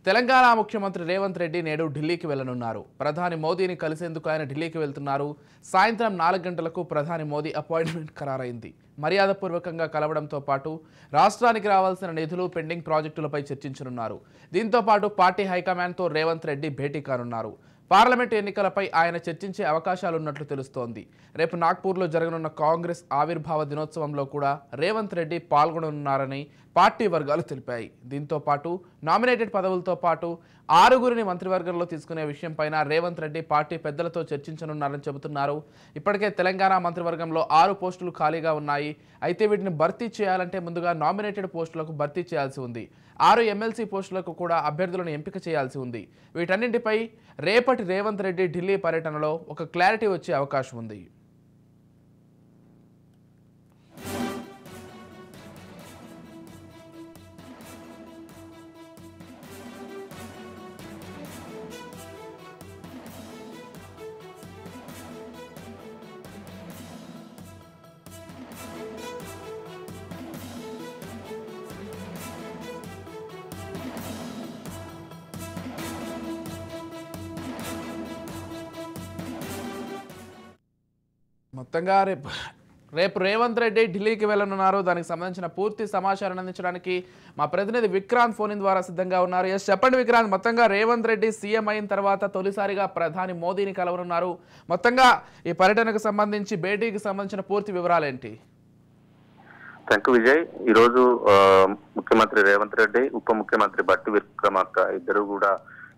తెలంగాణ ముఖ్యమంత్రి రేవంత్ రెడ్డి నేడు ఢిల్లీకి వెళ్లనున్నారు. ప్రధాని మోదీని కలిసేందుకు ఆయన ఢిల్లీకి వెళ్తున్నారు. సాయంత్రం 4 గంటలకు ప్రధాని మోదీ అపాయింట్మెంట్ ఖరారైంది. మర్యాదపూర్వకంగా కలవడంతో పాటు రాష్ట్రానికి రావాల్సిన నిధులు, పెండింగ్ ప్రాజెక్టులపై చర్చించనున్నారు. దీంతో పాటు పార్టీ హైకమాండ్తో రేవంత్ రెడ్డి భేటీ కానున్నారు. పార్లమెంటు ఎన్నికలపై ఆయన చర్చించే అవకాశాలున్నట్లు తెలుస్తోంది. రేపు నాగ్పూర్లో జరగనున్న కాంగ్రెస్ ఆవిర్భావ దినోత్సవంలో కూడా రేవంత్ రెడ్డి పాల్గొననున్నారని పార్టీ వర్గాలు తెలిపాయి. దీంతో పాటు నామినేటెడ్ పదవులతో పాటు 6గురిని మంత్రివర్గంలో తీసుకునే విషయంపైన రేవంత్ రెడ్డి పార్టీ పెద్దలతో చర్చించనున్నారని చెబుతున్నారు. ఇప్పటికే తెలంగాణ మంత్రివర్గంలో 6 పోస్టులు ఖాళీగా ఉన్నాయి. అయితే వీటిని భర్తీ చేయాలంటే ముందుగా నామినేటెడ్ పోస్టులకు భర్తీ చేయాల్సి ఉంది. 6 ఎమ్మెల్సీ పోస్టులకు కూడా అభ్యర్థులను ఎంపిక చేయాల్సి ఉంది. వీటన్నింటిపై రేపటి రేవంత్ రెడ్డి ఢిల్లీ పర్యటనలో ఒక క్లారిటీ వచ్చే అవకాశం ఉంది. మొత్తంగా రేపు రేవంత్ రెడ్డి ఢిల్లీకి వెళ్లనున్నారు. దానికి సంబంధించిన పూర్తి సమాచారం అందించడానికి మా ప్రతినిధి విక్రాంత్ ఫోన్ ద్వారా సిద్ధంగా ఉన్నారు. ఎస్, చెప్పండి విక్రాంత్. మొత్తంగా రేవంత్ రెడ్డి సీఎం అయిన తర్వాత తొలిసారిగా ప్రధాని మోదీని కలవనున్నారు. మొత్తంగా ఈ పర్యటనకు సంబంధించి, భేటీకి సంబంధించిన పూర్తి వివరాలు ఏంటి? Thank you Vijay. ఈరోజు ముఖ్యమంత్రి రేవంత్ రెడ్డి, ఉప ముఖ్యమంత్రి బట్టి విక్రమార్క ఇద్దరు కూడా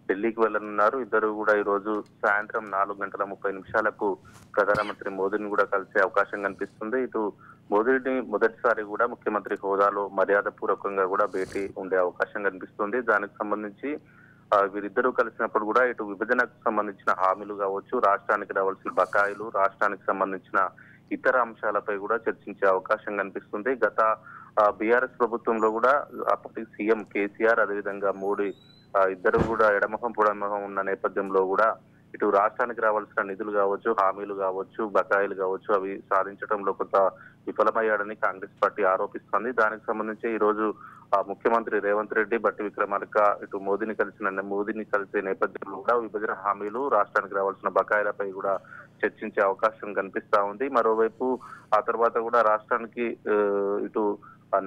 ఢిల్లీకి వెళ్లనున్నారు. ఇద్దరు కూడా ఈ రోజు సాయంత్రం 4:30 ప్రధానమంత్రి మోదీని కూడా కలిసే అవకాశం కనిపిస్తుంది. ఇటు మోదీని మొదటిసారి కూడా ముఖ్యమంత్రి హోదాలో మర్యాదపూర్వకంగా కూడా భేటీ ఉండే అవకాశం కనిపిస్తుంది. దానికి సంబంధించి వీరిద్దరూ కలిసినప్పుడు కూడా ఇటు విభజనకు సంబంధించిన హామీలు కావచ్చు, రాష్ట్రానికి రావాల్సిన బకాయిలు, రాష్ట్రానికి సంబంధించిన ఇతర అంశాలపై కూడా చర్చించే అవకాశం కనిపిస్తుంది. గత బీఆర్ఎస్ ప్రభుత్వంలో కూడా అప్పటి సీఎం కేసీఆర్, అదేవిధంగా మోడీ ఇద్దరు కూడా ఎడమొహం పొడమొహం ఉన్న నేపథ్యంలో కూడా ఇటు రాష్ట్రానికి రావాల్సిన నిధులు కావచ్చు, హామీలు కావచ్చు, బకాయిలు కావచ్చు, అవి సాధించడంలో కొంత విఫలమయ్యాడని కాంగ్రెస్ పార్టీ ఆరోపిస్తోంది. దానికి సంబంధించి ఈ రోజు ముఖ్యమంత్రి రేవంత్ రెడ్డి, బట్టి విక్రమార్క ఇటు మోదీని కలిసే నేపథ్యంలో కూడా విభజన హామీలు, రాష్ట్రానికి రావాల్సిన బకాయిలపై కూడా చర్చించే అవకాశం కనిపిస్తా ఉంది. మరోవైపు ఆ తర్వాత కూడా రాష్ట్రానికి ఇటు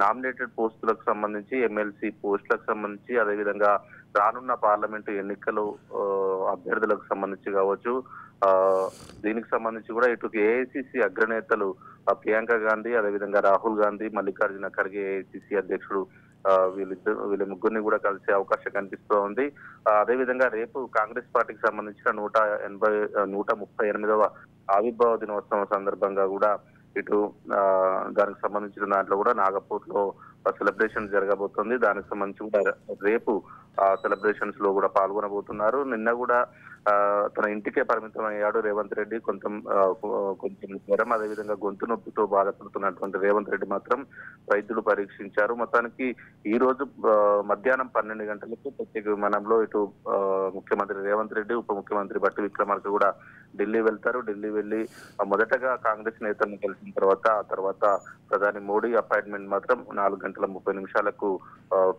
నామినేటెడ్ పోస్టులకు సంబంధించి, ఎమ్మెల్సీ పోస్టులకు సంబంధించి, అదేవిధంగా రానున్న పార్లమెంటు ఎన్నికలు అభ్యర్థులకు సంబంధించి కావచ్చు, దీనికి సంబంధించి కూడా ఇటు ఏఐసిసి అగ్రనేతలు ప్రియాంక గాంధీ, అదేవిధంగా రాహుల్ గాంధీ, మల్లికార్జున ఖర్గే ఏఐసిసి అధ్యక్షుడు వీళ్ళ ముగ్గురిని కూడా కలిసే అవకాశం కనిపిస్తూ ఉంది. అదేవిధంగా రేపు కాంగ్రెస్ పార్టీకి సంబంధించిన 138వ ఆవిర్భావ దినోత్సవం సందర్భంగా కూడా ఇటు దానికి సంబంధించిన దాంట్లో కూడా నాగపూర్ లో సెలబ్రేషన్ జరగబోతుంది. దానికి సంబంధించి కూడా రేపు సెలబ్రేషన్స్ లో కూడా పాల్గొనబోతున్నారు. నిన్న కూడా తన ఇంటికే పరిమితం అయ్యాడు రేవంత్ రెడ్డి. కొంచెం జ్వరం, అదేవిధంగా గొంతు నొప్పితో బాధపడుతున్నటువంటి రేవంత్ రెడ్డి మాత్రం వైద్యులు పరీక్షించారు. మొత్తానికి ఈ రోజు మధ్యాహ్నం 12 గంటలకు ప్రత్యేక విమానంలో ఇటు ముఖ్యమంత్రి రేవంత్ రెడ్డి, ఉప ముఖ్యమంత్రి బట్టి విక్రమార్క కూడా ఢిల్లీ వెళ్తారు. ఢిల్లీ వెళ్లి మొదటగా కాంగ్రెస్ నేతలను కలిసిన తర్వాత ఆ తర్వాత ప్రధాని మోడీ అపాయింట్మెంట్ మాత్రం 4:30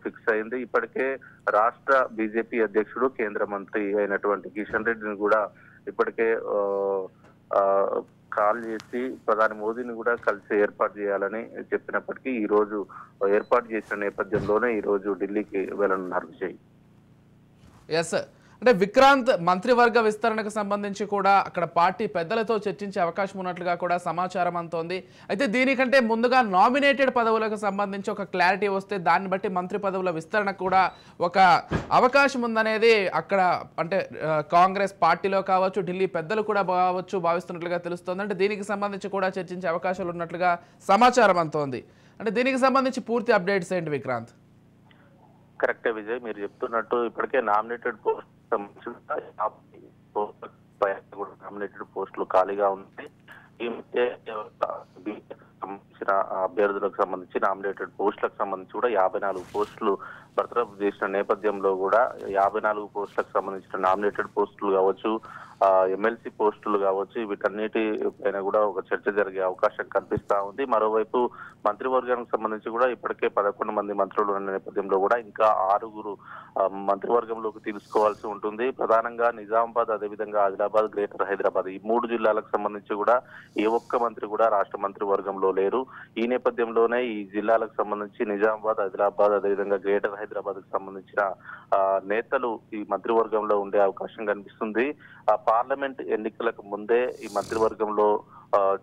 ఫిక్స్ అయింది. ఇప్పటికే రాష్ట్ర బీజేపీ అధ్యక్షుడు, కేంద్ర మంత్రి అయినటువంటి కిషన్ రెడ్డిని కూడా ఇప్పటికే కాల్ చేసి ప్రధాని మోదీని కూడా కలిసి ఏర్పాటు చేయాలని చెప్పినప్పటికీ ఈ రోజు ఏర్పాటు చేసిన నేపథ్యంలోనే ఈ రోజు ఢిల్లీకి వెళ్లనున్నారు విజయ్. ఎస్, అంటే విక్రాంత్, మంత్రివర్గ విస్తరణకు సంబంధించి కూడా అక్కడ పార్టీ పెద్దలతో చర్చించే అవకాశం ఉన్నట్లుగా కూడా సమాచారం అంతోంది. అయితే దీనికంటే ముందుగా నామినేటెడ్ పదవులకు సంబంధించి ఒక క్లారిటీ వస్తే దాన్ని బట్టి మంత్రి పదవుల విస్తరణ కూడా ఒక అవకాశం ఉందనేది అక్కడ అంటే కాంగ్రెస్ పార్టీలో కావచ్చు, ఢిల్లీ పెద్దలు కూడా భావిస్తున్నట్లుగా తెలుస్తోంది. అంటే దీనికి సంబంధించి కూడా చర్చించే అవకాశాలు ఉన్నట్లుగా సమాచారం అంతోంది. అంటే దీనికి సంబంధించి పూర్తి అప్డేట్స్ ఏంటి విక్రాంత్? కరెక్టే విజయ్, మీరు చెప్తున్నట్టు ఇప్పటికే నామినేటెడ్ నామినేటెడ్ పోస్టులు ఖాళీగా ఉన్నాయి. ఈ మధ్య సంబంధించిన సంబంధించిన అభ్యర్థులకు సంబంధించి నామినేటెడ్ పోస్టులకు సంబంధించి కూడా 54 పోస్టులు బర్తరఫ్ చేసిన నేపథ్యంలో కూడా 54 పోస్టులకు సంబంధించిన నామినేటెడ్ పోస్టులు కావచ్చు, ఎమ్మెల్సీ పోస్టులు కావచ్చు, వీటన్నిటి పైన కూడా ఒక చర్చ జరిగే అవకాశం కనిపిస్తా ఉంది. మరోవైపు మంత్రివర్గానికి సంబంధించి కూడా ఇప్పటికే 11 మంది మంత్రులు ఉన్న నేపథ్యంలో కూడా ఇంకా 6 మంత్రివర్గంలోకి తీసుకోవాల్సి ఉంటుంది. ప్రధానంగా నిజామాబాద్, అదేవిధంగా ఆదిలాబాద్, గ్రేటర్ హైదరాబాద్ ఈ 3 జిల్లాలకు సంబంధించి కూడా ఏ ఒక్క మంత్రి కూడా రాష్ట్ర మంత్రివర్గంలో లేరు. ఈ నేపథ్యంలోనే ఈ జిల్లాలకు సంబంధించి నిజామాబాద్, ఆదిలాబాద్, అదేవిధంగా గ్రేటర్ హైదరాబాద్ కు సంబంధించిన నేతలు ఈ మంత్రివర్గంలో ఉండే అవకాశం కనిపిస్తుంది. పార్లమెంట్ ఎన్నికలకు ముందే ఈ మంత్రివర్గంలో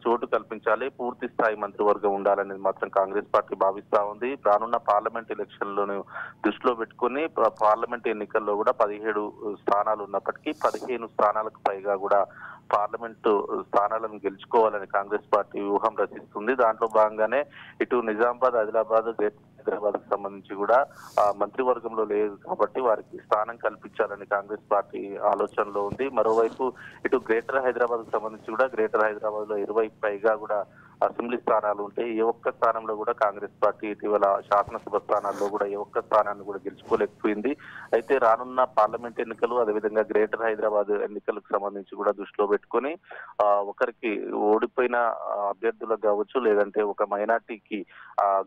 చోటు కల్పించాలి, పూర్తి స్థాయి మంత్రివర్గం ఉండాలనేది మాత్రం కాంగ్రెస్ పార్టీ భావిస్తా ఉంది. రానున్న పార్లమెంట్ ఎలక్షన్లను దృష్టిలో పెట్టుకుని పార్లమెంట్ ఎన్నికల్లో కూడా 17 స్థానాలు ఉన్నప్పటికీ 15 స్థానాలకు పైగా కూడా పార్లమెంటు స్థానాలను గెలుచుకోవాలని కాంగ్రెస్ పార్టీ వ్యూహం రచిస్తుంది. దాంట్లో భాగంగానే ఇటు నిజామాబాద్, ఆదిలాబాద్, హైదరాబాద్ కు సంబంధించి కూడా మంత్రివర్గంలో లేదు కాబట్టి వారికి స్థానం కల్పించాలని కాంగ్రెస్ పార్టీ ఆలోచనలో ఉంది. మరోవైపు ఇటు గ్రేటర్ హైదరాబాద్ కు సంబంధించి కూడా గ్రేటర్ హైదరాబాద్ లో 20కి పైగా కూడా అసెంబ్లీ స్థానాలు ఉంటాయి. ఏ ఒక్క స్థానంలో కూడా కాంగ్రెస్ పార్టీ ఇటీవల శాసనసభ స్థానాల్లో కూడా ఏ ఒక్క స్థానాన్ని కూడా గెలుచుకోలేకపోయింది. అయితే రానున్న పార్లమెంట్ ఎన్నికలు, అదేవిధంగా గ్రేటర్ హైదరాబాద్ ఎన్నికలకు సంబంధించి కూడా దృష్టిలో పెట్టుకుని ఒకరికి ఓడిపోయిన అభ్యర్థులకు కావచ్చు, లేదంటే ఒక మైనార్టీకి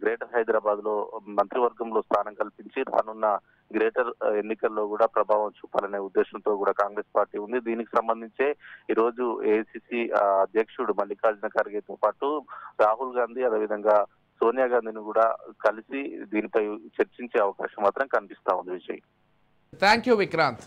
గ్రేటర్ హైదరాబాద్ లో మంత్రివర్గంలో స్థానం కల్పించి రానున్న గ్రేటర్ ఎన్నికల్లో కూడా ప్రభావం చూపాలనే ఉద్దేశంతో కూడా కాంగ్రెస్ పార్టీ ఉంది. దీనికి సంబంధించే ఈ రోజు ఏఐసిసి అధ్యక్షుడు మల్లికార్జున ఖర్గేతో పాటు రాహుల్ గాంధీ, అదేవిధంగా సోనియా గాంధీని కూడా కలిసి దీనిపై చర్చించే అవకాశం మాత్రం కనిపిస్తా ఉంది. Vijay, thank you Vikrant.